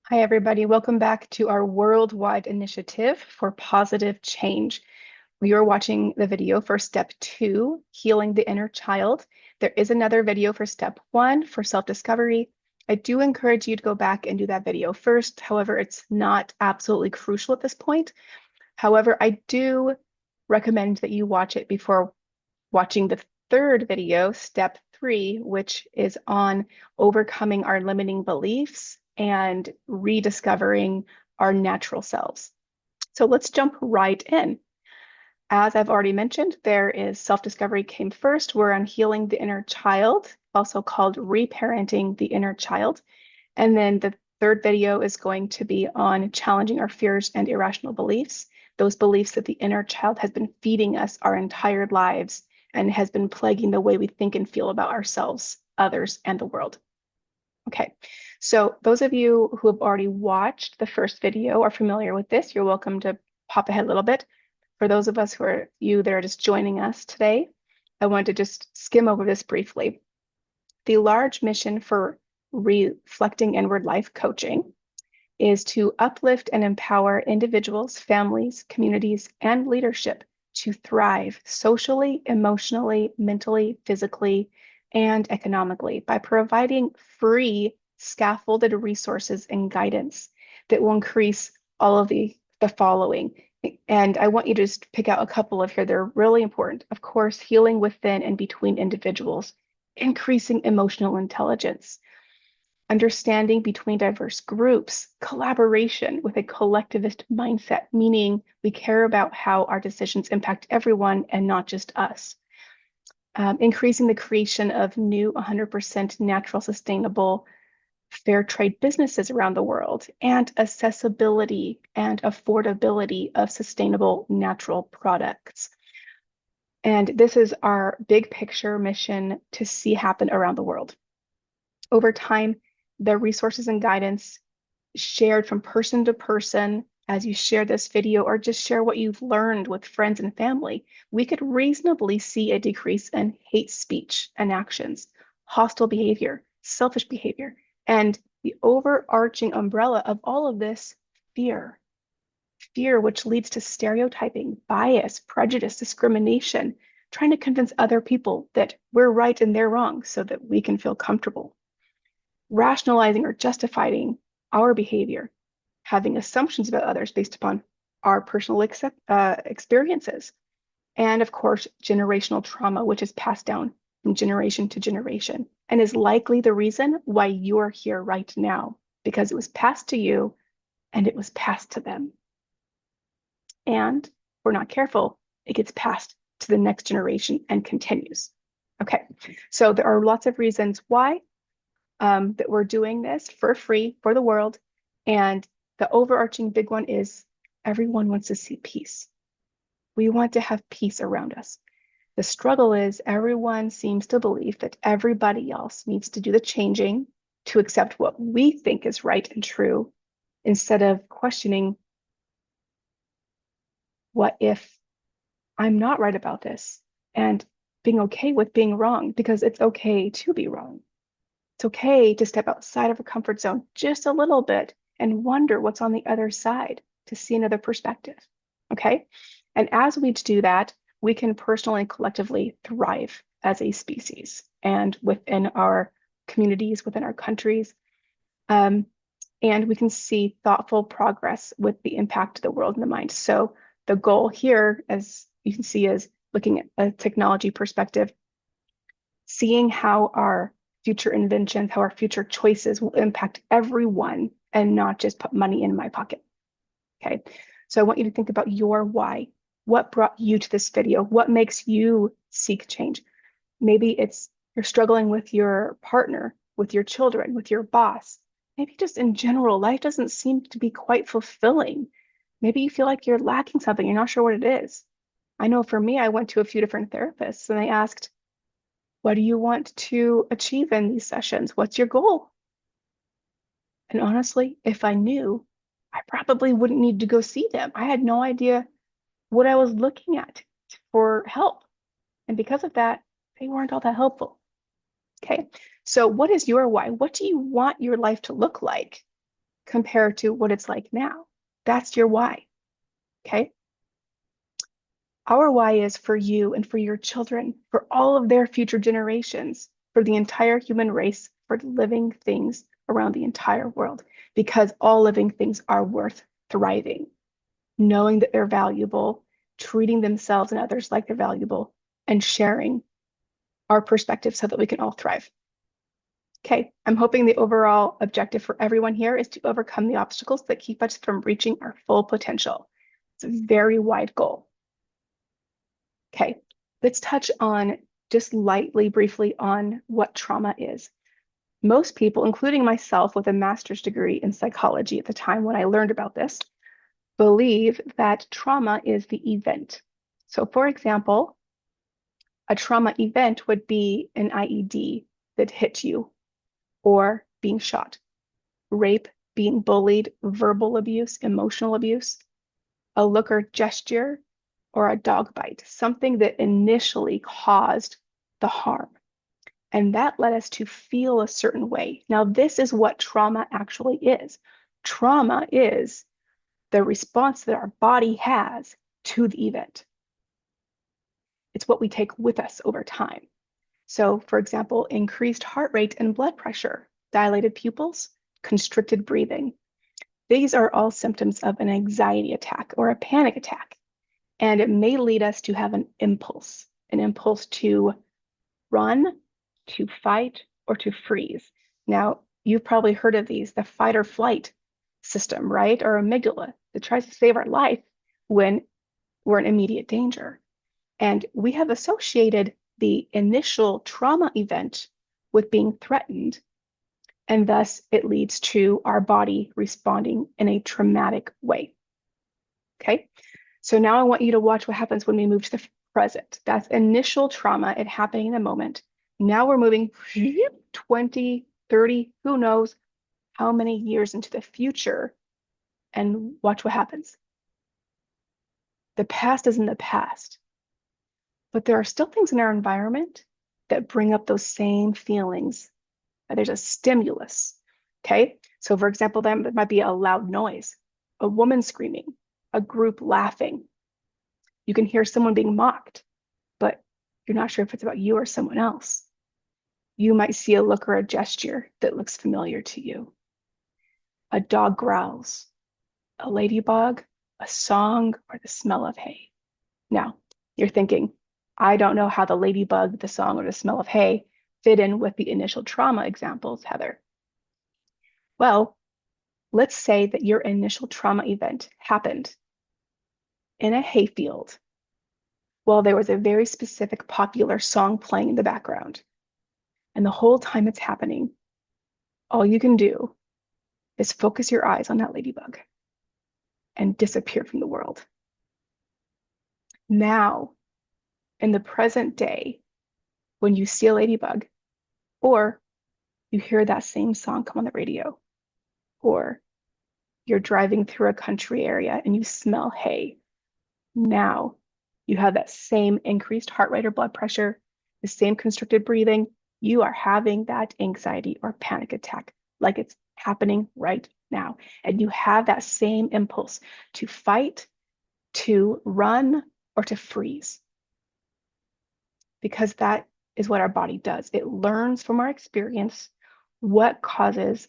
Hi, everybody. Welcome back to our worldwide initiative for positive change. We are watching the video for step 2, healing the inner child. There is another video for step 1 for self-discovery. I do encourage you to go back and do that video first. However, it's not absolutely crucial at this point. However, I do recommend that you watch it before watching the third video, step 3, which is on overcoming our limiting beliefs and rediscovering our natural selves. So let's jump right in. As I've already mentioned, there is self-discovery came first. We're on healing the inner child, also called reparenting the inner child. And then the third video is going to be on challenging our fears and irrational beliefs, those beliefs that the inner child has been feeding us our entire lives and has been plaguing the way we think and feel about ourselves, others, and the world. Okay, so those of you who have already watched the first video are familiar with this. You're welcome to pop ahead a little bit. For those of us who are you that are just joining us today, I want to just skim over this briefly. The large mission for reflecting inward life coaching is to uplift and empower individuals, families, communities, and leadership to thrive socially, emotionally, mentally, physically, and economically by providing free scaffolded resources and guidance that will increase all of the following. And I want you to just pick out a couple of here. They're really important. Of course, healing within and between individuals, increasing emotional intelligence, understanding between diverse groups, collaboration with a collectivist mindset, meaning we care about how our decisions impact everyone and not just us. Increasing the creation of new 100% natural, sustainable, fair trade businesses around the world, and accessibility and affordability of sustainable natural products. And this is our big picture mission to see happen around the world. Over time, the resources and guidance shared from person to person as you share this video or just share what you've learned with friends and family, we could reasonably see a decrease in hate speech and actions, hostile behavior, selfish behavior, and the overarching umbrella of all of this, fear. Fear, which leads to stereotyping, bias, prejudice, discrimination, trying to convince other people that we're right and they're wrong so that we can feel comfortable. Rationalizing or justifying our behavior, having assumptions about others based upon our personal experiences, and of course, generational trauma, which is passed down from generation to generation and is likely the reason why you're here right now, because it was passed to you and it was passed to them. And if we're not careful, it gets passed to the next generation and continues. Okay, so there are lots of reasons why that we're doing this for free for the world. And the overarching big one is everyone wants to see peace. We want to have peace around us. The struggle is everyone seems to believe that everybody else needs to do the changing to accept what we think is right and true instead of questioning, what if I'm not right about this? And being okay with being wrong, because it's okay to be wrong. It's okay to step outside of a comfort zone just a little bit and wonder what's on the other side to see another perspective. Okay. And as we do that, we can personally and collectively thrive as a species and within our communities, within our countries. And we can see thoughtful progress with the impact of the world and the mind. So the goal here, as you can see, is looking at a technology perspective, seeing how our future inventions, how our future choices will impact everyone and not just put money in my pocket. Okay, so I want you to think about your why. What brought you to this video? What makes you seek change? Maybe it's you're struggling with your partner, with your children, with your boss. Maybe just in general, life doesn't seem to be quite fulfilling. Maybe you feel like you're lacking something, you're not sure what it is. I know for me, I went to a few different therapists and I asked, what do you want to achieve in these sessions? What's your goal? And honestly, if I knew, I probably wouldn't need to go see them. I had no idea what I was looking at for help. And because of that, they weren't all that helpful. Okay, so what is your why? What do you want your life to look like? compared to what it's like now. That's your why. Okay. Our why is for you and for your children, for all of their future generations, for the entire human race, for living things around the entire world, because all living things are worth thriving, knowing that they're valuable, treating themselves and others like they're valuable, and sharing our perspective so that we can all thrive. Okay, I'm hoping the overall objective for everyone here is to overcome the obstacles that keep us from reaching our full potential. It's a very wide goal. Okay, let's touch on just lightly, briefly on what trauma is. Most people, including myself with a master's degree in psychology at the time when I learned about this, believe that trauma is the event. So for example, a trauma event would be an IED that hit you, or being shot, rape, being bullied, verbal abuse, emotional abuse, a look or gesture, or a dog bite, something that initially caused the harm. And that led us to feel a certain way. Now, this is what trauma actually is. Trauma is the response that our body has to the event. It's what we take with us over time. So, for example, increased heart rate and blood pressure, dilated pupils, constricted breathing. These are all symptoms of an anxiety attack or a panic attack. And it may lead us to have an impulse to run, to fight, or to freeze. Now, you've probably heard of these, the fight or flight system, right? Or amygdala that tries to save our life when we're in immediate danger. And we have associated the initial trauma event with being threatened. And thus it leads to our body responding in a traumatic way. Okay. So now I want you to watch what happens when we move to the present. That's initial trauma, it happening in the moment. Now we're moving 20, 30, who knows how many years into the future, and watch what happens. The past is in the past, but there are still things in our environment that bring up those same feelings. There's a stimulus. Okay. So for example, that might be a loud noise, a woman screaming, a group laughing. You can hear someone being mocked, but you're not sure if it's about you or someone else. You might see a look or a gesture that looks familiar to you. A dog growls, a ladybug, a song, or the smell of hay. Now, you're thinking, I don't know how the ladybug, the song, or the smell of hay fit in with the initial trauma examples, Heather. Well, let's say that your initial trauma event happened in a hayfield while there was a very specific popular song playing in the background. And the whole time it's happening, all you can do is focus your eyes on that ladybug and disappear from the world. Now, in the present day, when you see a ladybug, or you hear that same song come on the radio, or you're driving through a country area and you smell hay, now you have that same increased heart rate or blood pressure, the same constricted breathing. You are having that anxiety or panic attack like it's happening right now. And you have that same impulse to fight, to run, or to freeze. Because that is what our body does. It learns from our experience what causes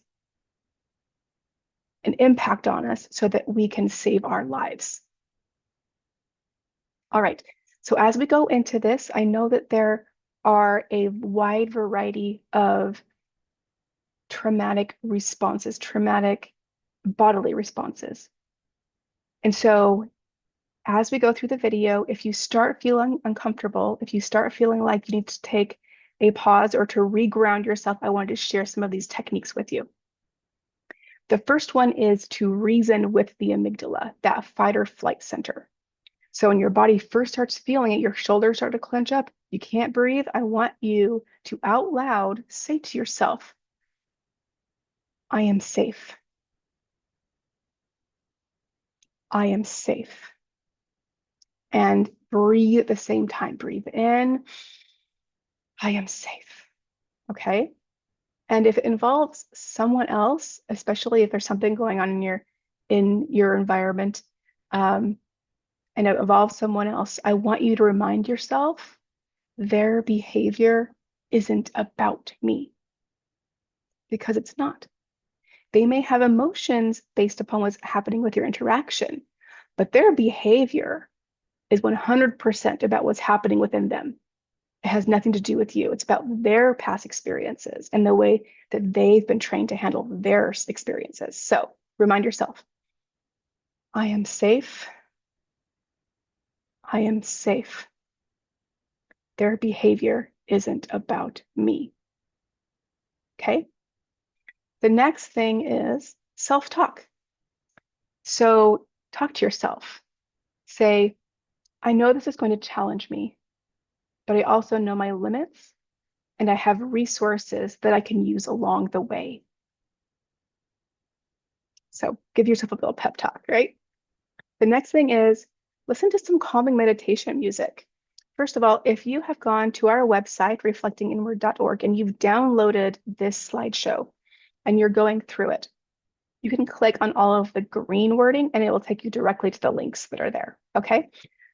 an impact on us so that we can save our lives. All right, so as we go into this, I know that there are a wide variety of traumatic responses, traumatic bodily responses. And so as we go through the video, if you start feeling uncomfortable, if you start feeling like you need to take a pause or to reground yourself, I wanted to share some of these techniques with you. The first one is to reason with the amygdala, that fight or flight center. So when your body first starts feeling it, your shoulders start to clench up, you can't breathe. I want you to out loud say to yourself, I am safe. I am safe. And breathe at the same time. Breathe in. I am safe. Okay. And if it involves someone else, especially if there's something going on in your environment, um, and it involves someone else, I want you to remind yourself their behavior isn't about me, because it's not. They may have emotions based upon what's happening with your interaction, but their behavior is 100% about what's happening within them. It has nothing to do with you. It's about their past experiences and the way that they've been trained to handle their experiences. So remind yourself, I am safe. I am safe. Their behavior isn't about me. Okay? The next thing is self-talk. So talk to yourself. Say, I know this is going to challenge me, but I also know my limits and I have resources that I can use along the way. So give yourself a little pep talk, right? The next thing is listen to some calming meditation music. First of all, if you have gone to our website, reflectinginward.org, and you've downloaded this slideshow and you're going through it, you can click on all of the green wording and it will take you directly to the links that are there. Okay.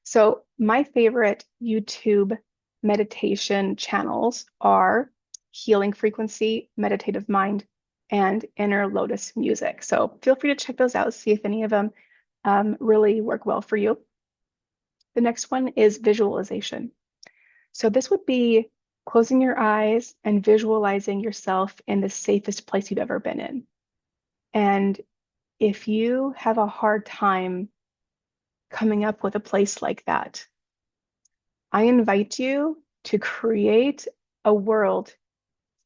So my favorite YouTube meditation channels are Healing Frequency, Meditative Mind, and Inner Lotus Music. So feel free to check those out, see if any of them really work well for you. The next one is visualization. So this would be closing your eyes and visualizing yourself in the safest place you've ever been in. And if you have a hard time coming up with a place like that, I invite you to create a world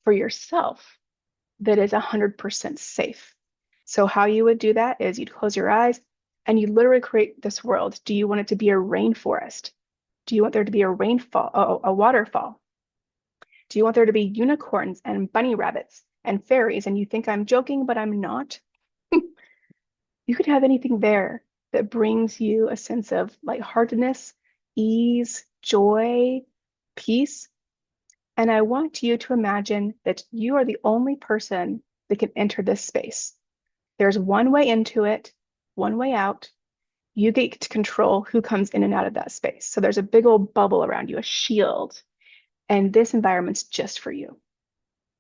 for yourself that is 100% safe. So how you would do that is you'd close your eyes and you literally create this world. Do you want it to be a rainforest? Do you want there to be a rainfall, a waterfall? Do you want there to be unicorns and bunny rabbits and fairies? And you think I'm joking, but I'm not. You could have anything there that brings you a sense of lightheartedness, ease, joy, peace. And I want you to imagine that you are the only person that can enter this space. There's one way into it, one way out. You get to control who comes in and out of that space. So there's a big old bubble around you, a shield. And this environment's just for you.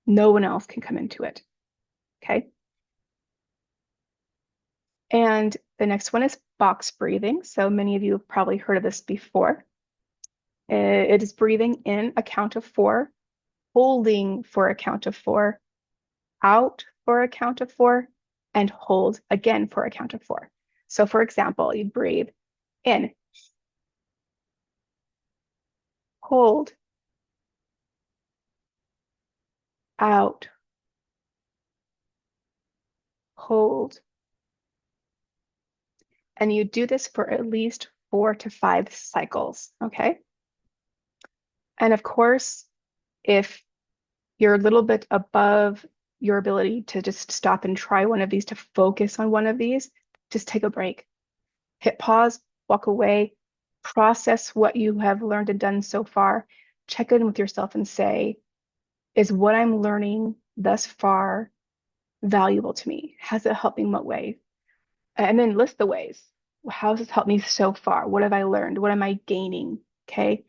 No one else can come into it. Okay. And the next one is box breathing. So many of you have probably heard of this before. It is breathing in a count of 4, holding for a count of 4, out for a count of 4, and hold again for a count of 4. So for example, you breathe in, hold, out, hold. And you do this for at least 4 to 5 cycles, okay? And of course, if you're a little bit above your ability to just stop and try one of these, to focus on one of these, just take a break. Hit pause, walk away, process what you have learned and done so far. Check in with yourself and say, is what I'm learning thus far valuable to me? Has it helped me in what way? And then list the ways. How has this helped me so far? What have I learned? What am I gaining? Okay.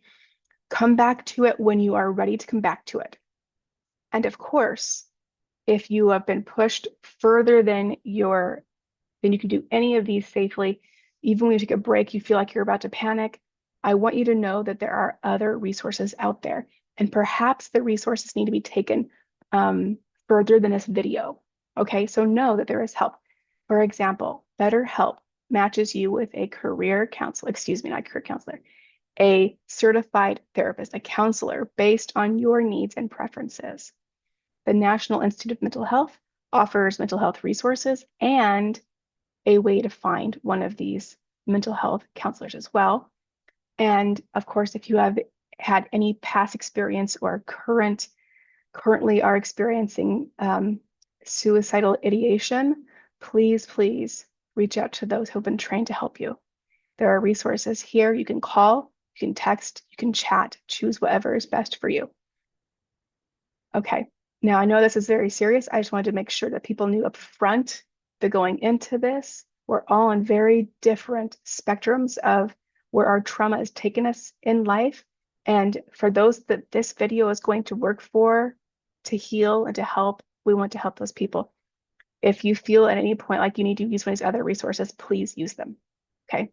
Come back to it when you are ready to come back to it. And of course, if you have been pushed further than you can do any of these safely, even when you take a break, you feel like you're about to panic, I want you to know that there are other resources out there. And perhaps the resources need to be taken further than this video. Okay, so know that there is help. For example, BetterHelp matches you with a career counselor, excuse me, not career counselor, a certified therapist, a counselor based on your needs and preferences. The National Institute of Mental Health offers mental health resources and a way to find one of these mental health counselors as well. And of course, if you have had any past experience or currently are experiencing suicidal ideation, please reach out to those who have been trained to help you. There are resources here. You can call, you can text, you can chat, choose whatever is best for you. Okay, Now, I know this is very serious. I just wanted to make sure that people knew up front that going into this, we're all on very different spectrums of where our trauma has taken us in life. And for those that this video is going to work for, to heal and to help, we want to help those people. If you feel at any point like you need to use one of these other resources, please use them. Okay.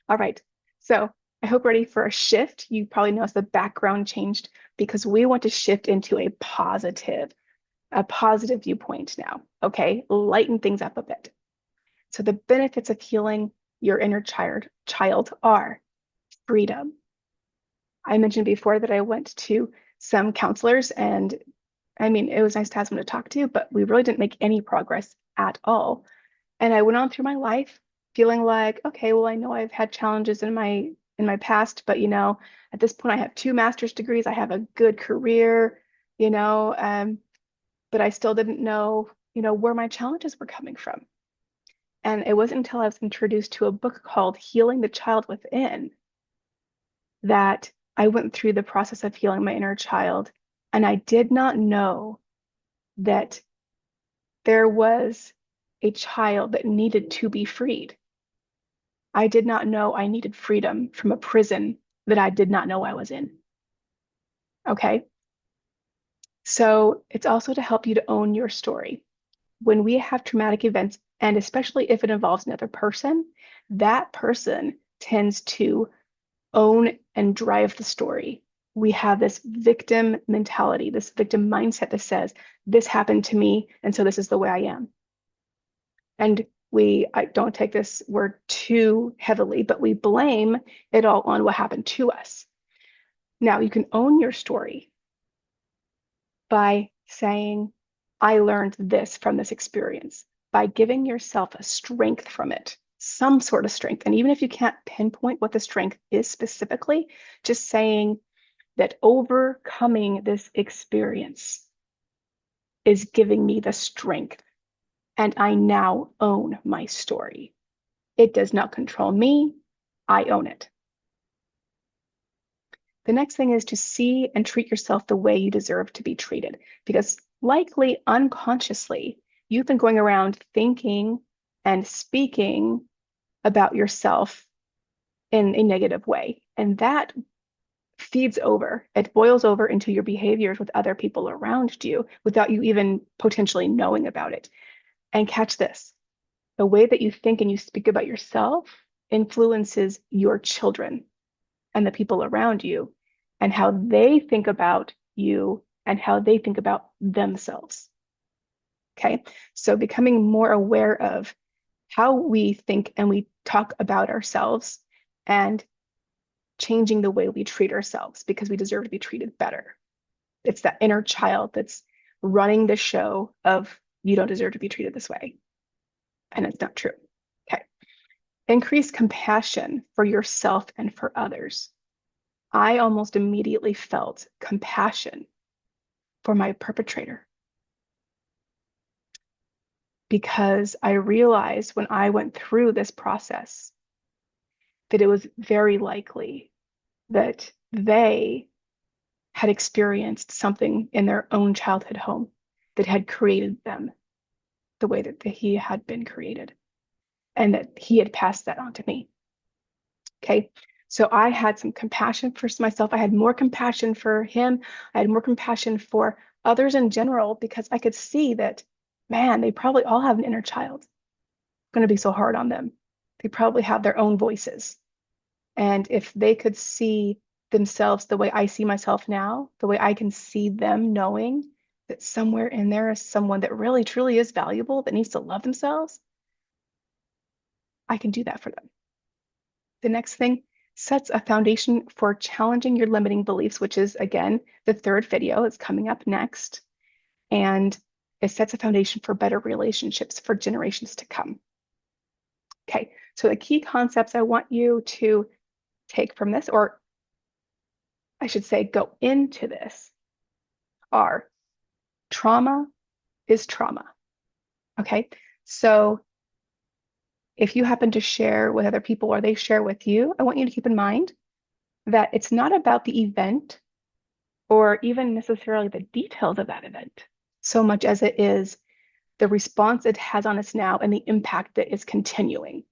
All right. So I hope ready for a shift. You probably noticed the background changed because we want to shift into a positive viewpoint now. Okay. Lighten things up a bit. So the benefits of healing your inner child are freedom. I mentioned before that I went to some counselors, and I mean, it was nice to have someone to talk to, but we really didn't make any progress at all. And I went on through my life feeling like, okay, well, I know I've had challenges in my past, but at this point I have 2 master's degrees, I have a good career, you know, but I still didn't know, where my challenges were coming from. And it wasn't until I was introduced to a book called Healing the Child Within that I went through the process of healing my inner child. And I did not know that there was a child that needed to be freed. I did not know I needed freedom from a prison that I did not know I was in. Okay. So it's also to help you to own your story. When we have traumatic events, and especially if it involves another person, that person tends to own and drive the story. We have this victim mentality, this victim mindset that says, this happened to me, and so this is the way I am. And I don't take this word too heavily, but we blame it all on what happened to us. Now, you can own your story by saying, I learned this from this experience, by giving yourself a strength from it, some sort of strength. And even if you can't pinpoint what the strength is specifically, just saying that overcoming this experience is giving me the strength, and I now own my story. It does not control me. I own it. The next thing is to see and treat yourself the way you deserve to be treated, because likely unconsciously, you've been going around thinking and speaking about yourself in a negative way. And that feeds over, it boils over into your behaviors with other people around you without you even potentially knowing about it. And catch this, the way that you think and you speak about yourself influences your children and the people around you and how they think about you and how they think about themselves. Okay, so becoming more aware of how we think and we talk about ourselves and changing the way we treat ourselves because we deserve to be treated better. It's that inner child that's running the show of you don't deserve to be treated this way. And it's not true. Okay. Increase compassion for yourself and for others. I almost immediately felt compassion for my perpetrator because I realized when I went through this process that it was very likely that they had experienced something in their own childhood home that had created them the way that he had been created and that he had passed that on to me. Okay. So I had some compassion for myself. I had more compassion for him. I had more compassion for others in general because I could see that, man, they probably all have an inner child. I'm going to be so hard on them. They probably have their own voices. And if they could see themselves the way I see myself now, the way I can see them knowing that somewhere in there is someone that really, truly is valuable, that needs to love themselves, I can do that for them. The next thing sets a foundation for challenging your limiting beliefs, which is, again, the third video. It's coming up next. And it sets a foundation for better relationships for generations to come. Okay, so the key concepts I want you to take from this, or I should say go into this, are trauma is trauma. Okay, so if you happen to share with other people or they share with you, I want you to keep in mind that it's not about the event or even necessarily the details of that event, so much as it is the response it has on us now and the impact that is continuing.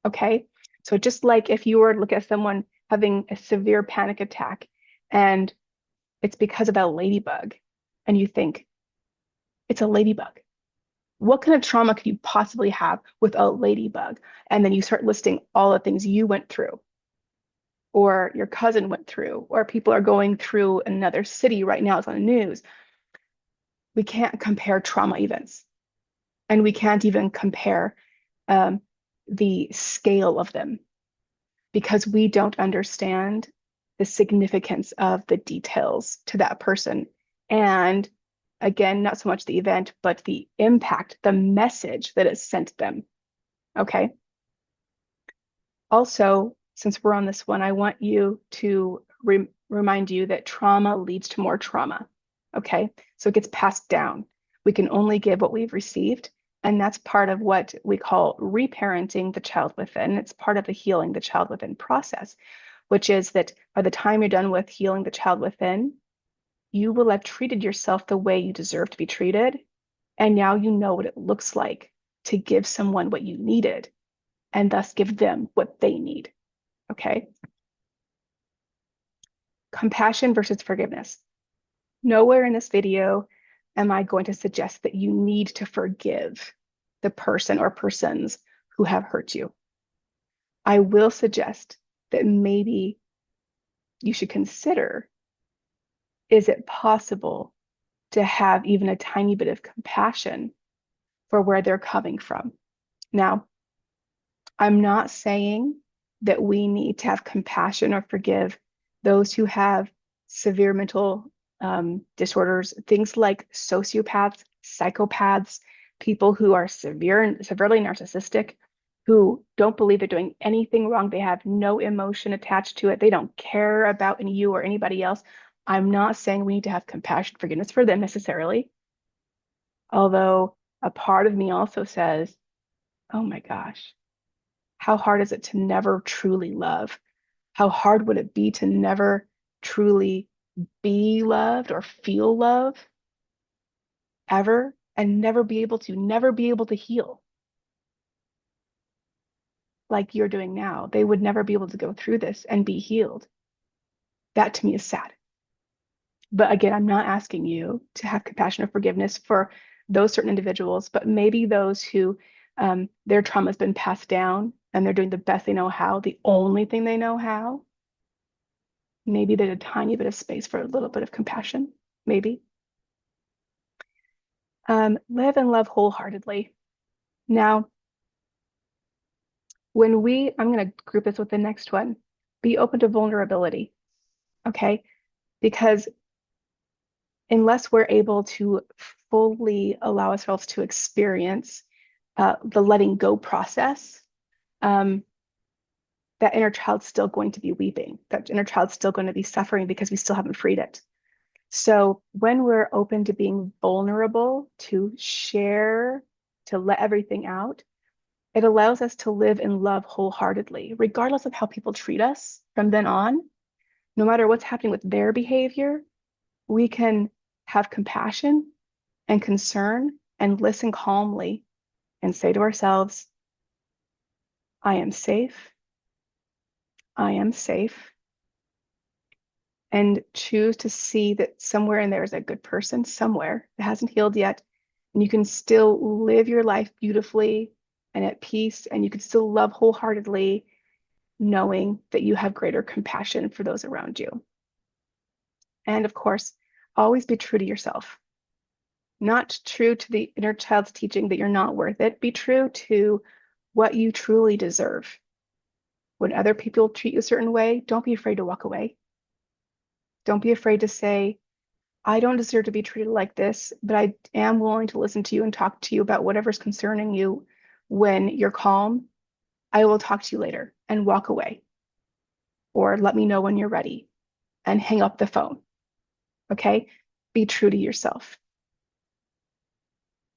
Okay. So just like if you were to look at someone having a severe panic attack and it's because of a ladybug, and you think it's a ladybug. What kind of trauma could you possibly have with a ladybug? And then you start listing all the things you went through, or your cousin went through, or people are going through another city right now. It's on the news. We can't compare trauma events, and we can't even compare um, the scale of them because we don't understand the significance of the details to that person. And again, not so much the event, but the impact, the message that it sent them. Okay. Also, since we're on this one, I want you to remind you that trauma leads to more trauma. Okay. So it gets passed down. We can only give what we've received. And that's part of what we call reparenting the child within. It's part of the healing the child within process, which is that by the time you're done with healing the child within, you will have treated yourself the way you deserve to be treated. And now you know what it looks like to give someone what you needed and thus give them what they need. Okay. Compassion versus forgiveness. Nowhere in this video am I going to suggest that you need to forgive the person or persons who have hurt you. I will suggest that maybe you should consider, is it possible to have even a tiny bit of compassion for where they're coming from? Now, I'm not saying that we need to have compassion or forgive those who have severe mental disorders, things like sociopaths, psychopaths, people who are severely narcissistic, who don't believe they're doing anything wrong. They have no emotion attached to it. They don't care about you or anybody else. I'm not saying we need to have compassion, forgiveness for them necessarily. Although a part of me also says, oh my gosh, how hard is it to never truly love? How hard would it be to never truly be loved or feel love ever and never be able to heal like you're doing now? They would never be able to go through this and be healed. That to me is sad. But again, I'm not asking you to have compassion or forgiveness for those certain individuals, but maybe those who their trauma has been passed down and they're doing the best they know how, the only thing they know how. Maybe there's a tiny bit of space for a little bit of compassion, maybe. Live and love wholeheartedly. Now, I'm going to group this with the next one, be open to vulnerability, okay? Because unless we're able to fully allow ourselves to experience the letting go process, that inner child's still going to be weeping. That inner child's still going to be suffering because we still haven't freed it. So when we're open to being vulnerable, to share, to let everything out, it allows us to live in love wholeheartedly, regardless of how people treat us from then on. No matter what's happening with their behavior, we can have compassion and concern and listen calmly and say to ourselves, I am safe. I am safe. And choose to see that somewhere in there is a good person somewhere that hasn't healed yet. And you can still live your life beautifully and at peace, and you can still love wholeheartedly, knowing that you have greater compassion for those around you. And of course, always be true to yourself. Not true to the inner child's teaching that you're not worth it. Be true to what you truly deserve. When other people treat you a certain way, don't be afraid to walk away. Don't be afraid to say, I don't deserve to be treated like this, but I am willing to listen to you and talk to you about whatever's concerning you when you're calm. I will talk to you later, and walk away. Or let me know when you're ready and hang up the phone. Okay? Be true to yourself.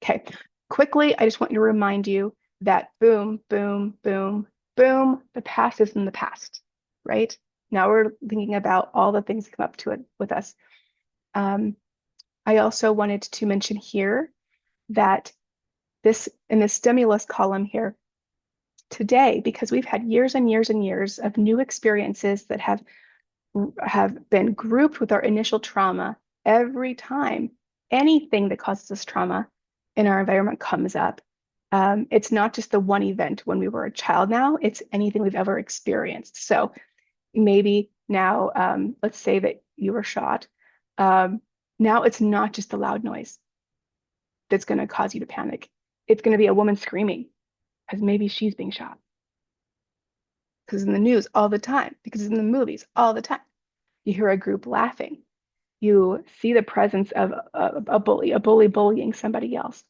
Okay. Quickly, I just want to remind you that boom, boom, boom, boom, the past is in the past, right? Now we're thinking about all the things that come up to it with us. I also wanted to mention here that in the stimulus column here today, because we've had years and years and years of new experiences that have been grouped with our initial trauma. Every time anything that causes us trauma in our environment comes up, it's not just the one event when we were a child now, it's anything we've ever experienced. So maybe now, let's say that you were shot. Now it's not just the loud noise that's going to cause you to panic. It's going to be a woman screaming because maybe she's being shot. Because in the news all the time, because in the movies all the time, you hear a group laughing. You see the presence of a bully bullying somebody else.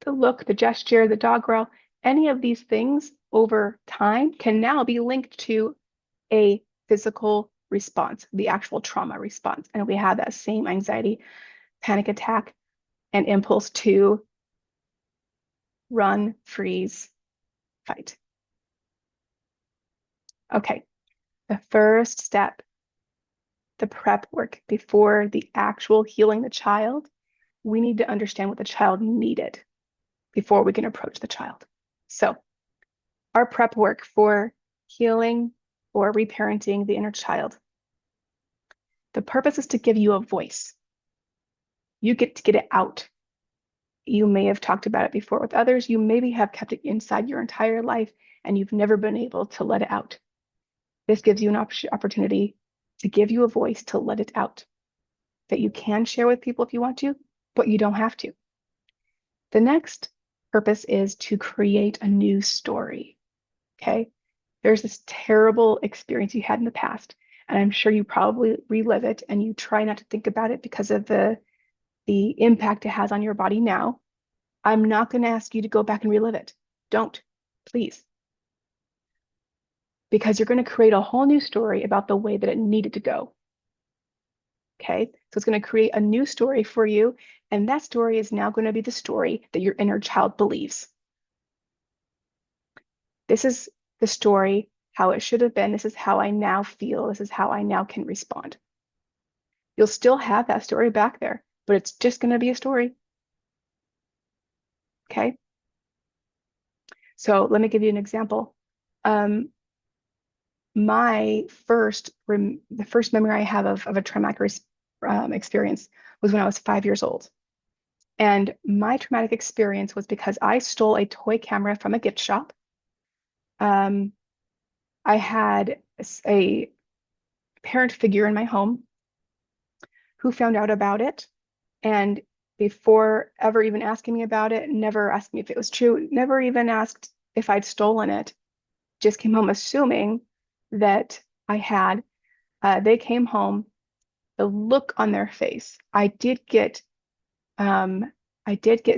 The look, the gesture, the dog growl, any of these things over time can now be linked to a physical response, the actual trauma response. And we have that same anxiety, panic attack, and impulse to run, freeze, fight. Okay, the first step, the prep work before the actual healing the child, we need to understand what the child needed before we can approach the child. So our prep work for healing or reparenting the inner child, the purpose is to give you a voice. You get to get it out. You may have talked about it before with others. You maybe have kept it inside your entire life and you've never been able to let it out. This gives you an opportunity to give you a voice to let it out that you can share with people if you want to, but you don't have to. The next purpose is to create a new story. Okay. There's this terrible experience you had in the past, and I'm sure you probably relive it and you try not to think about it because of the impact it has on your body now. I'm not going to ask you to go back and relive it. Don't, please. Because you're going to create a whole new story about the way that it needed to go. Okay, so it's going to create a new story for you, and that story is now going to be the story that your inner child believes. This is the story, how it should have been. This is how I now feel. This is how I now can respond. You'll still have that story back there, but it's just going to be a story. Okay, so let me give you an example. The first memory I have of a traumatic experience was when I was 5 years old. And my traumatic experience was because I stole a toy camera from a gift shop. I had a parent figure in my home who found out about it. And before ever even asking me about it, never asked me if it was true, never even asked if I'd stolen it, just came home assuming that I had. They came home, the look on their face. I did get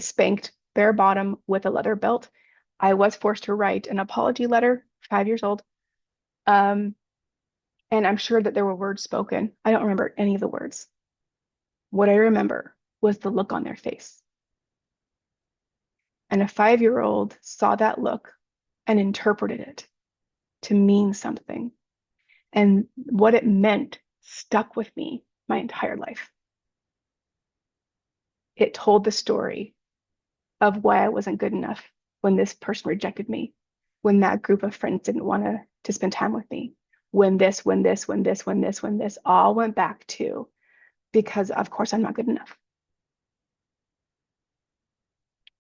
spanked bare bottom with a leather belt. I was forced to write an apology letter, 5 years old. And I'm sure that there were words spoken. I don't remember any of the words. What I remember was the look on their face. And a 5-year-old saw that look and interpreted it to mean something. And what it meant stuck with me my entire life. It told the story of why I wasn't good enough when this person rejected me, when that group of friends didn't want to spend time with me, when this all went back to because of course I'm not good enough.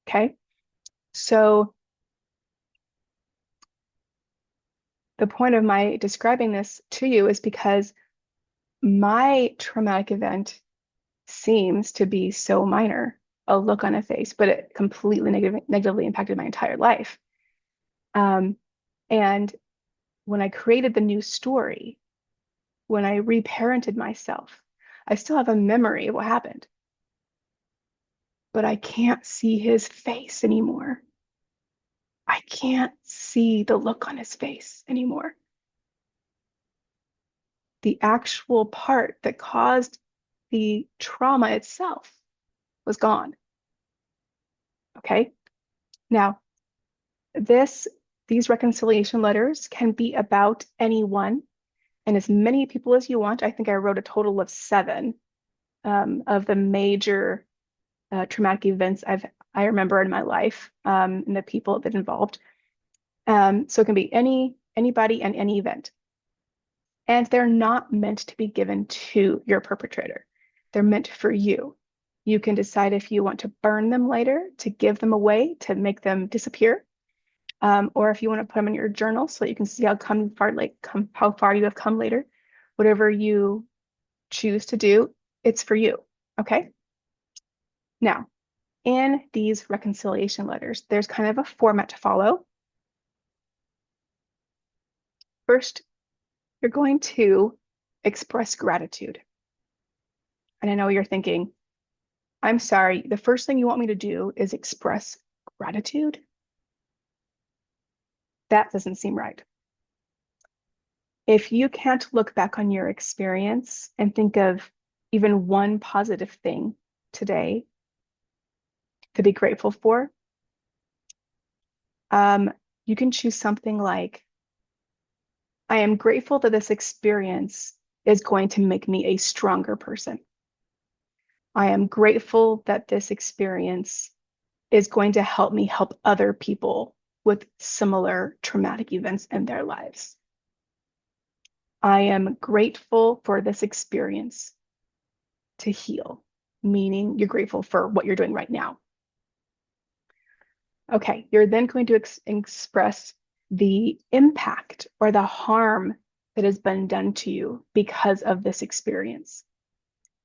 Okay, so the point of my describing this to you is because my traumatic event seems to be so minor, a look on a face, but it completely negatively impacted my entire life. And when I created the new story, when I reparented myself, I still have a memory of what happened, but I can't see his face anymore. I can't see the look on his face anymore. The actual part that caused the trauma itself was gone. Okay. Now, these reconciliation letters can be about anyone and as many people as you want. I think I wrote a total of 7. of the major traumatic events I remember in my life, and the people that involved. So it can be anybody and any event. And they're not meant to be given to your perpetrator. They're meant for you. You can decide if you want to burn them later, to give them away, to make them disappear, or if you want to put them in your journal so that you can see how far you have come later. Whatever you choose to do, it's for you. Okay. Now, in these reconciliation letters, there's kind of a format to follow. First, you're going to express gratitude. And I know you're thinking, I'm sorry, the first thing you want me to do is express gratitude? That doesn't seem right. If you can't look back on your experience and think of even one positive thing today to be grateful for, you can choose something like, I am grateful that this experience is going to make me a stronger person. I am grateful that this experience is going to help me help other people with similar traumatic events in their lives. I am grateful for this experience to heal, meaning you're grateful for what you're doing right now. Okay, you're then going to express the impact or the harm that has been done to you because of this experience.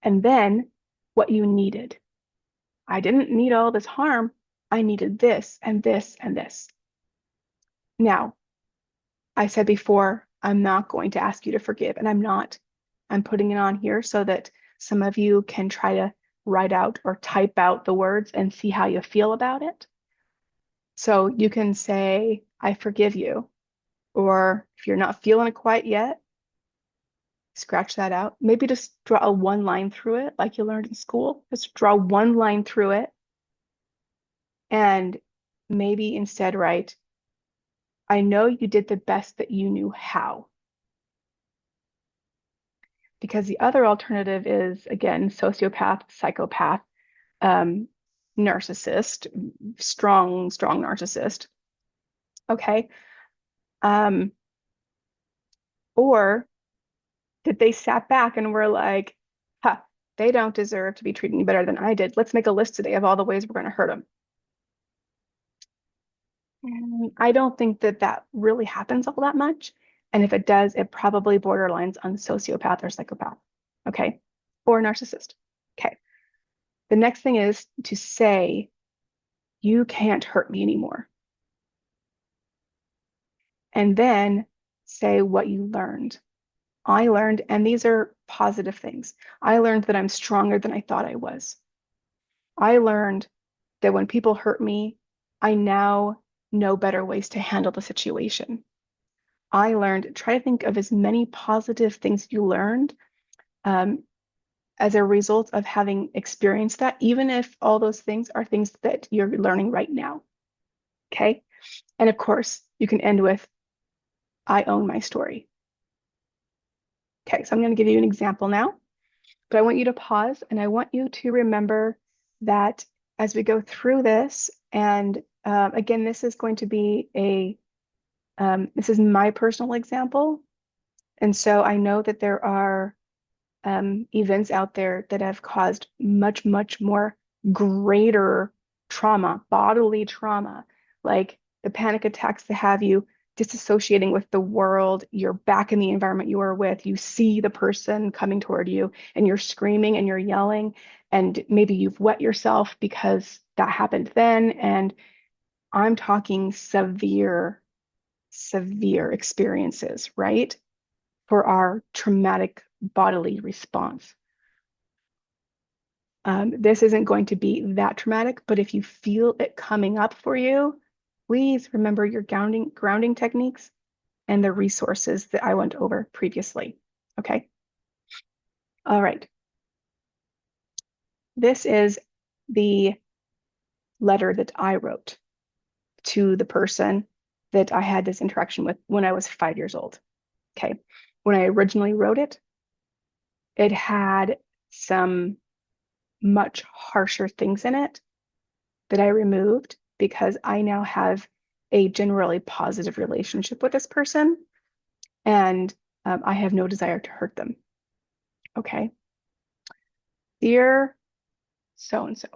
And then what you needed. I didn't need all this harm. I needed this and this and this. Now, I said before, I'm not going to ask you to forgive, and I'm not. I'm putting it on here so that some of you can try to write out or type out the words and see how you feel about it. So you can say, I forgive you. Or if you're not feeling it quite yet, scratch that out. Maybe just draw a one line through it, like you learned in school. Just draw one line through it. And maybe instead write, I know you did the best that you knew how. Because the other alternative is, again, sociopath, psychopath, narcissist, strong narcissist. Okay. Or did they sat back and were like, huh, they don't deserve to be treated any better than I did. Let's make a list today of all the ways we're going to hurt them. And I don't think that that really happens all that much. And if it does, it probably borderlines on sociopath or psychopath. Okay. Or narcissist. Okay. The next thing is to say, you can't hurt me anymore. And then say what you learned. I learned, and these are positive things. I learned that I'm stronger than I thought I was. I learned that when people hurt me, I now know better ways to handle the situation. I learned, try to think of as many positive things you learned as a result of having experienced that, even if all those things are things that you're learning right now. Okay. And of course, you can end with, I own my story. Okay. So I'm going to give you an example now, but I want you to pause and I want you to remember that as we go through this, and again, this is going to be this is my personal example. And so I know that there are events out there that have caused much, much more greater trauma, bodily trauma, like the panic attacks that have you disassociating with the world. You're back in the environment you were with. You see the person coming toward you and you're screaming and you're yelling. And maybe you've wet yourself because that happened then. And I'm talking severe, severe experiences, right? For our traumatic bodily response. This isn't going to be that traumatic, but if you feel it coming up for you, please remember your grounding techniques and the resources that I went over previously. Okay. All right. This is the letter that I wrote to the person that I had this interaction with when I was 5 years old. Okay. When I originally wrote it, it had some much harsher things in it that I removed because I now have a generally positive relationship with this person, and I have no desire to hurt them. Okay. Dear so-and-so,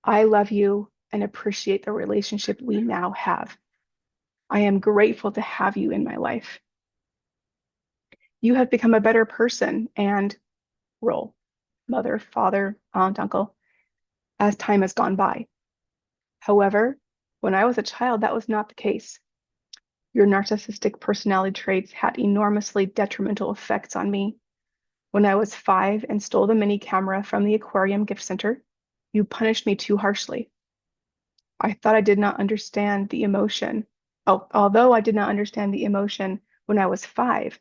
I love you and appreciate the relationship we now have. I am grateful to have you in my life. You have become a better person and role, mother, father, aunt, uncle, as time has gone by. However, when I was a child, that was not the case. Your narcissistic personality traits had enormously detrimental effects on me. When I was 5 and stole the mini camera from the aquarium gift center, you punished me too harshly. I thought I did not understand the emotion. Although I did not understand the emotion when I was 5,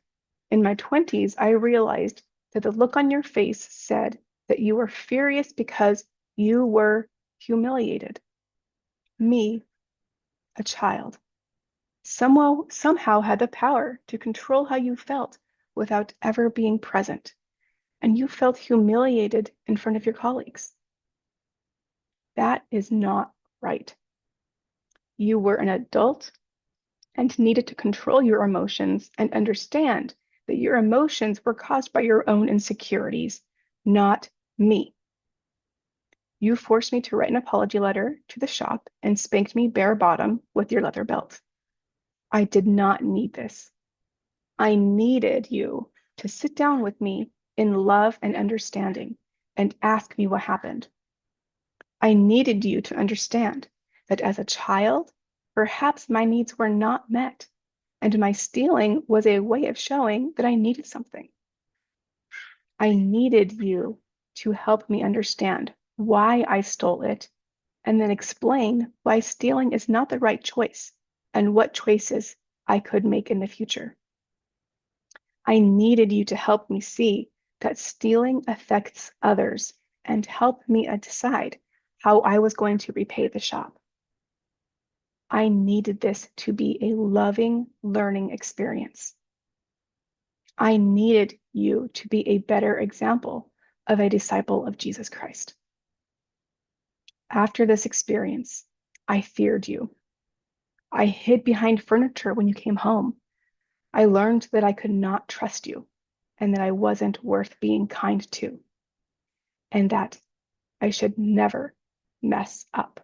in my 20s, I realized that the look on your face said that you were furious because you were humiliated. Me, a child, somehow had the power to control how you felt without ever being present. And you felt humiliated in front of your colleagues. That is not right. You were an adult and needed to control your emotions and understand that your emotions were caused by your own insecurities, not me. You forced me to write an apology letter to the shop and spanked me bare bottom with your leather belt. I did not need this. I needed you to sit down with me in love and understanding and ask me what happened. I needed you to understand that as a child, perhaps my needs were not met, and my stealing was a way of showing that I needed something. I needed you to help me understand why I stole it, and then explain why stealing is not the right choice and what choices I could make in the future. I needed you to help me see that stealing affects others and help me decide how I was going to repay the shop. I needed this to be a loving learning experience. I needed you to be a better example of a disciple of Jesus Christ. After this experience, I feared you. I hid behind furniture when you came home. I learned that I could not trust you and that I wasn't worth being kind to, and that I should never mess up.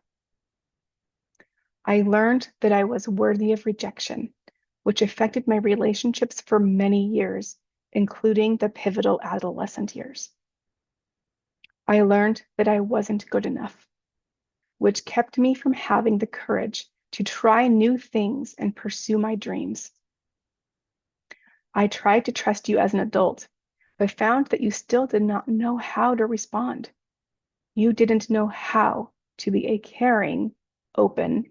I learned that I was worthy of rejection, which affected my relationships for many years, including the pivotal adolescent years. I learned that I wasn't good enough, which kept me from having the courage to try new things and pursue my dreams. I tried to trust you as an adult, but found that you still did not know how to respond. You didn't know how to be a caring, open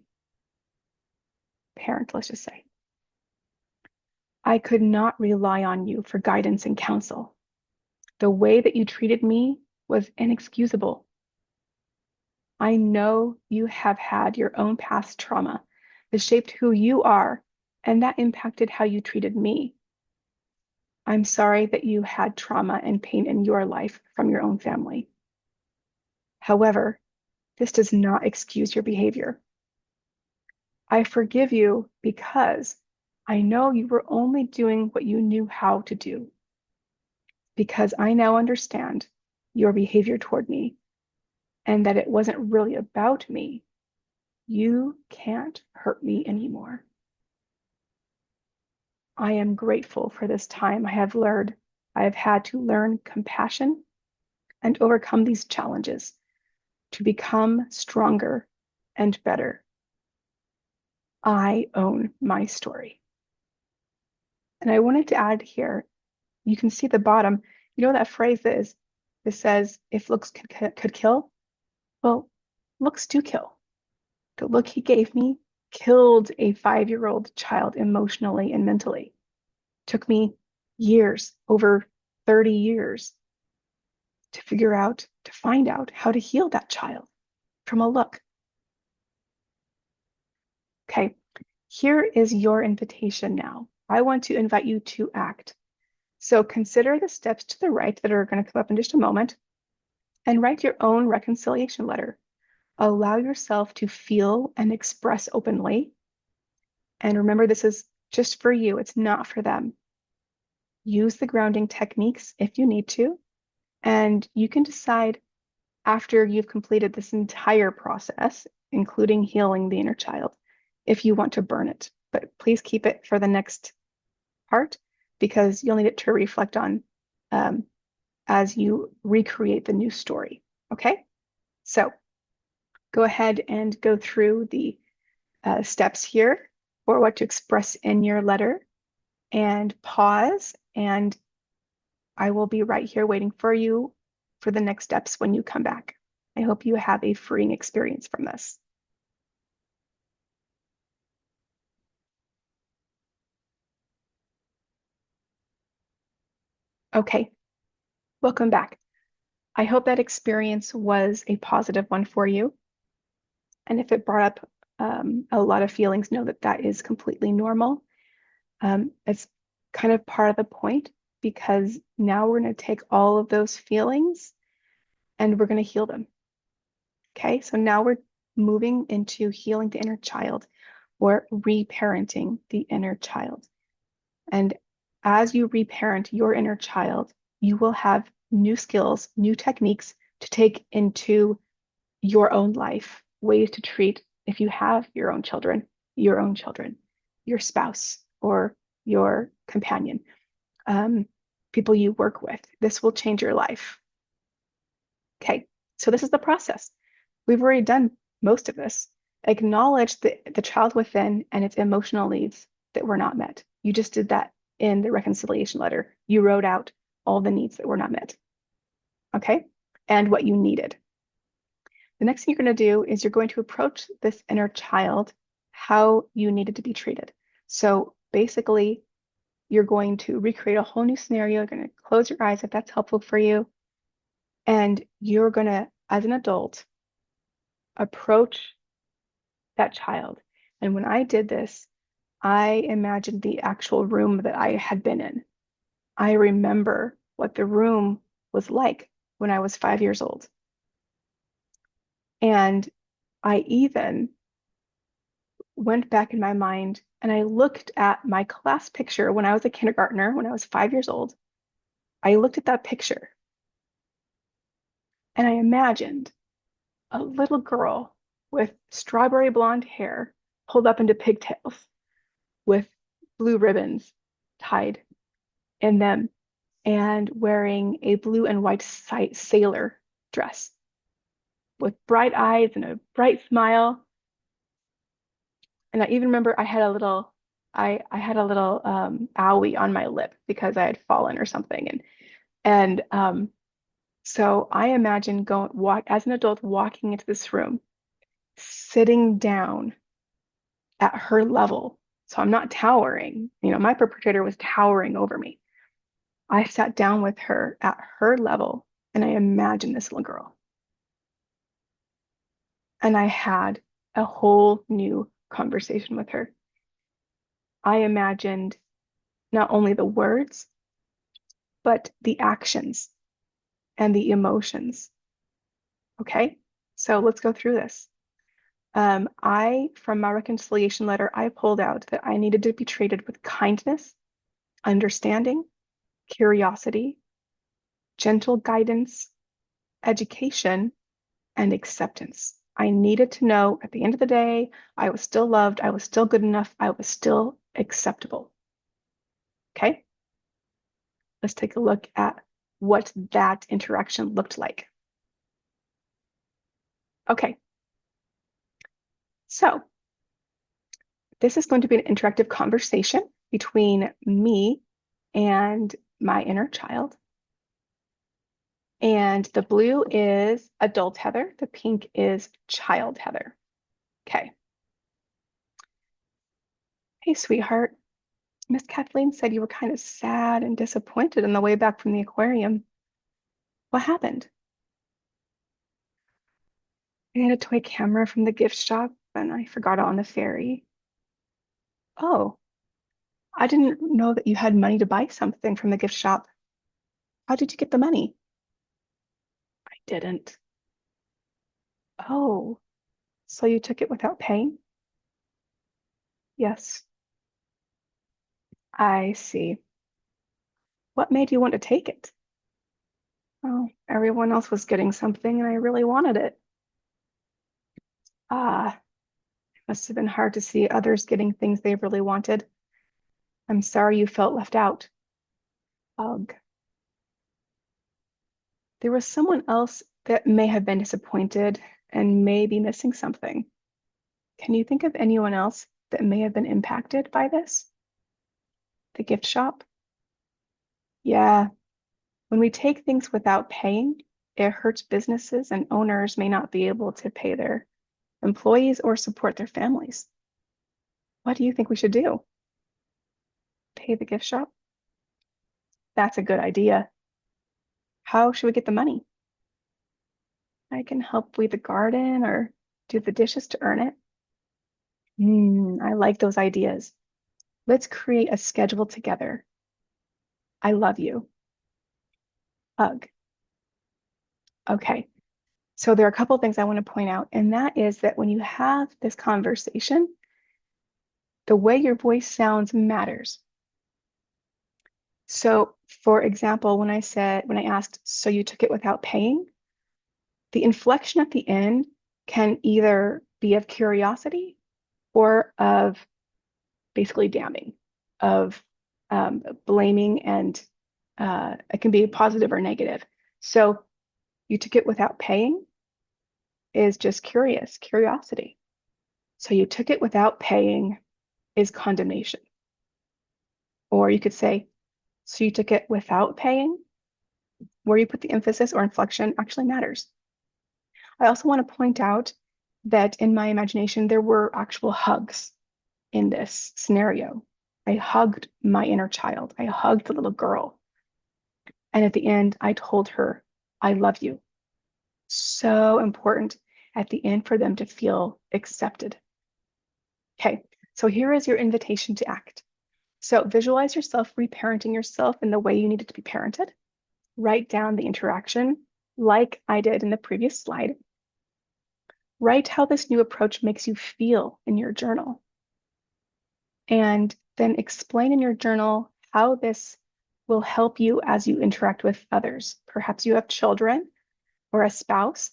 parent, let's just say. I could not rely on you for guidance and counsel. The way that you treated me was inexcusable. I know you have had your own past trauma that shaped who you are, and that impacted how you treated me. I'm sorry that you had trauma and pain in your life from your own family. However, this does not excuse your behavior. I forgive you because I know you were only doing what you knew how to do. Because I now understand your behavior toward me and that it wasn't really about me, you can't hurt me anymore. I am grateful for this time I have learned. I have had to learn compassion and overcome these challenges to become stronger and better. I own my story. And I wanted to add here, you can see the bottom, you know that phrase that says, if looks could kill? Well, looks do kill. The look he gave me killed a 5-year-old child emotionally and mentally. Took me years, over 30 years, to find out how to heal that child from a look. Okay, here is your invitation now. I want to invite you to act. So consider the steps to the right that are going to come up in just a moment. and write your own reconciliation letter. Allow yourself to feel and express openly. And remember, this is just for you, it's not for them. Use the grounding techniques if you need to, and you can decide after you've completed this entire process, including healing the inner child, if you want to burn it. But please keep it for the next part because you'll need it to reflect on um, as you recreate the new story. Okay? So go ahead and go through the steps here for what to express in your letter and pause. And I will be right here waiting for you for the next steps when you come back. I hope you have a freeing experience from this. Okay, welcome back. I hope that experience was a positive one for you. And if it brought up a lot of feelings, know that that is completely normal. It's kind of part of the point because now we're going to take all of those feelings and we're going to heal them. Okay, so now we're moving into healing the inner child or reparenting the inner child. And as you reparent your inner child, you will have new skills, new techniques to take into your own life, ways to treat, if you have your own children, your spouse, or your companion, um, people you work with. This will change your life. Okay, so this is the process. We've already done most of this. Acknowledge the child within and its emotional needs that were not met. You just did that in the reconciliation letter. You wrote out all the needs that were not met. Okay, and what you needed. The next thing you're going to do is you're going to approach this inner child how you needed to be treated. So basically, you're going to recreate a whole new scenario. You're going to close your eyes if that's helpful for you. And you're going to, as an adult, approach that child. And when I did this, I imagined the actual room that I had been in. I remember what the room was like when I was 5 years old. And I even went back in my mind and I looked at my class picture when I was a kindergartner, when I was 5 years old. I looked at that picture and I imagined a little girl with strawberry blonde hair pulled up into pigtails with blue ribbons tied in them and wearing a blue and white sailor dress with bright eyes and a bright smile. And I even remember I had a little owie on my lip because I had fallen or something. And so I imagine as an adult walking into this room, sitting down at her level. So I'm not towering. You know, my perpetrator was towering over me. I sat down with her at her level and I imagined this little girl. And I had a whole new conversation with her. I imagined not only the words, but the actions and the emotions. Okay, so let's go through this. From my reconciliation letter, I pulled out that I needed to be treated with kindness, understanding, curiosity, gentle guidance, education, and acceptance. I needed to know at the end of the day, I was still loved, I was still good enough, I was still acceptable. Okay, let's take a look at what that interaction looked like. Okay, so this is going to be an interactive conversation between me and my inner child. And the blue is adult Heather, the pink is child Heather. Okay. Hey, sweetheart. Miss Kathleen said you were kind of sad and disappointed on the way back from the aquarium. What happened? I had a toy camera from the gift shop and I forgot it on the ferry. Oh, I didn't know that you had money to buy something from the gift shop. How did you get the money? didn't. Oh, so you took it without paying? Yes, I see. What made you want to take it? Oh, everyone else was getting something and I really wanted it. Ah, it must have been hard to see others getting things they really wanted. I'm sorry you felt left out. Ugh. There was someone else that may have been disappointed and may be missing something. Can you think of anyone else that may have been impacted by this? The gift shop? Yeah, when we take things without paying, it hurts businesses and owners may not be able to pay their employees or support their families. What do you think we should do? Pay the gift shop? That's a good idea. How should we get the money? I can help weed the garden or do the dishes to earn it. I like those ideas. Let's create a schedule together. I love you. Hug. Okay. So there are a couple of things I want to point out, and that is that when you have this conversation, the way your voice sounds matters. So, for example, when I asked, so you took it without paying, the inflection at the end can either be of curiosity or of basically damning, of blaming, and it can be positive or negative. So, you took it without paying is just curiosity. So, you took it without paying is condemnation. Or you could say, so you took it without paying, where you put the emphasis or inflection actually matters. I also want to point out that in my imagination, there were actual hugs in this scenario. I hugged my inner child. I hugged the little girl. And at the end, I told her, I love you. So important at the end for them to feel accepted. Okay, so here is your invitation to act. So visualize yourself reparenting yourself in the way you needed to be parented. Write down the interaction like I did in the previous slide. Write how this new approach makes you feel in your journal. And then explain in your journal how this will help you as you interact with others. Perhaps you have children or a spouse,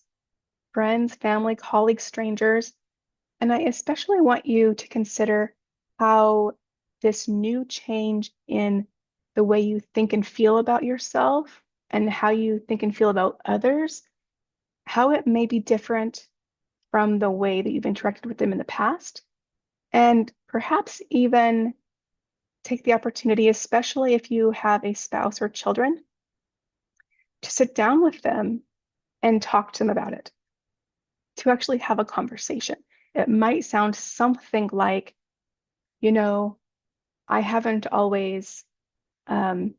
friends, family, colleagues, strangers. And I especially want you to consider how this new change in the way you think and feel about yourself and how you think and feel about others, how it may be different from the way that you've interacted with them in the past. And perhaps even take the opportunity, especially if you have a spouse or children, to sit down with them and talk to them about it, to actually have a conversation. It might sound something like, you know, I haven't always um,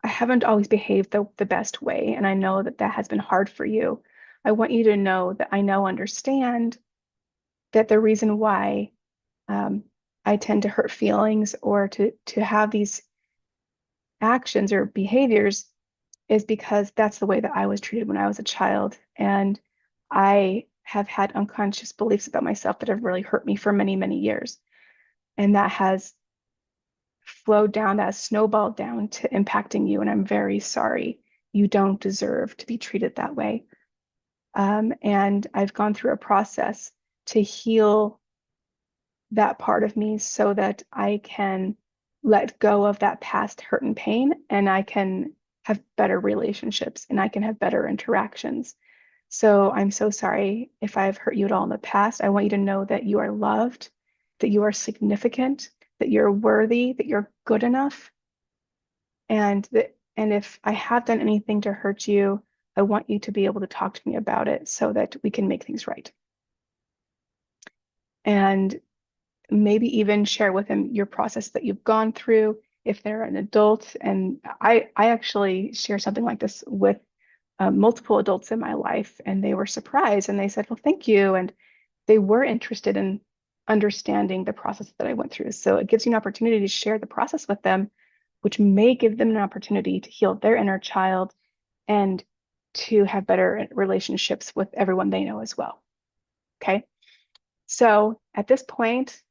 I haven't always behaved the best way, and I know that that has been hard for you. I want you to know that I now understand that the reason why um, I tend to hurt feelings or to have these actions or behaviors is because that's the way that I was treated when I was a child. And I have had unconscious beliefs about myself that have really hurt me for many, many years. And that has flowed down, that has snowballed down to impacting you. And I'm very sorry. You don't deserve to be treated that way. And I've gone through a process to heal that part of me so that I can let go of that past hurt and pain and I can have better relationships and I can have better interactions. So I'm so sorry if I've hurt you at all in the past. I want you to know that you are loved, that you are significant, that you're worthy, that you're good enough. And if I have done anything to hurt you, I want you to be able to talk to me about it so that we can make things right. And maybe even share with them your process that you've gone through if they're an adult. And I actually share something like this with multiple adults in my life, and they were surprised and they said, well, thank you. And they were interested in understanding the process that I went through. So it gives you an opportunity to share the process with them, which may give them an opportunity to heal their inner child and to have better relationships with everyone they know as well. Okay. So at this point,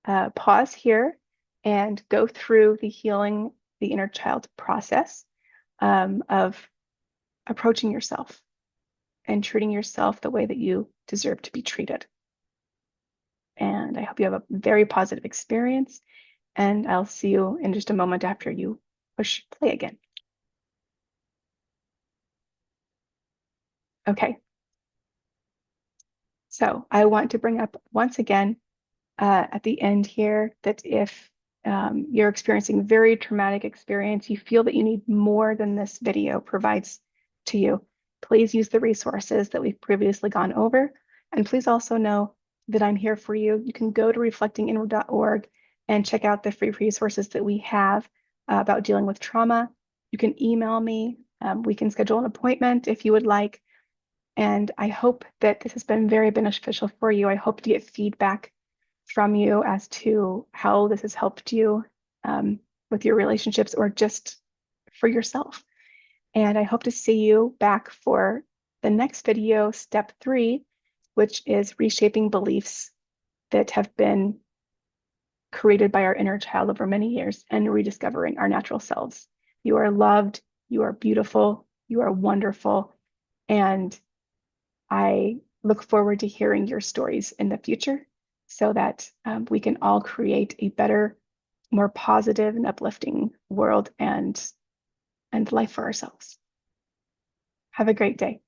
pause here and go through the healing the inner child process of approaching yourself and treating yourself the way that you deserve to be treated. And I hope you have a very positive experience. And I'll see you in just a moment after you push play again. Okay. So I want to bring up once again at the end here that if you're experiencing a very traumatic experience, you feel that you need more than this video provides to you, please use the resources that we've previously gone over. And please also know that I'm here for you. You can go to reflectinginward.org and check out the free resources that we have about dealing with trauma. You can email me. We can schedule an appointment if you would like. And I hope that this has been very beneficial for you. I hope to get feedback from you as to how this has helped you with your relationships or just for yourself. And I hope to see you back for the next video, step 3, which is reshaping beliefs that have been created by our inner child over many years and rediscovering our natural selves. You are loved, you are beautiful, you are wonderful, and I look forward to hearing your stories in the future so that we can all create a better, more positive and uplifting world and life for ourselves. Have a great day.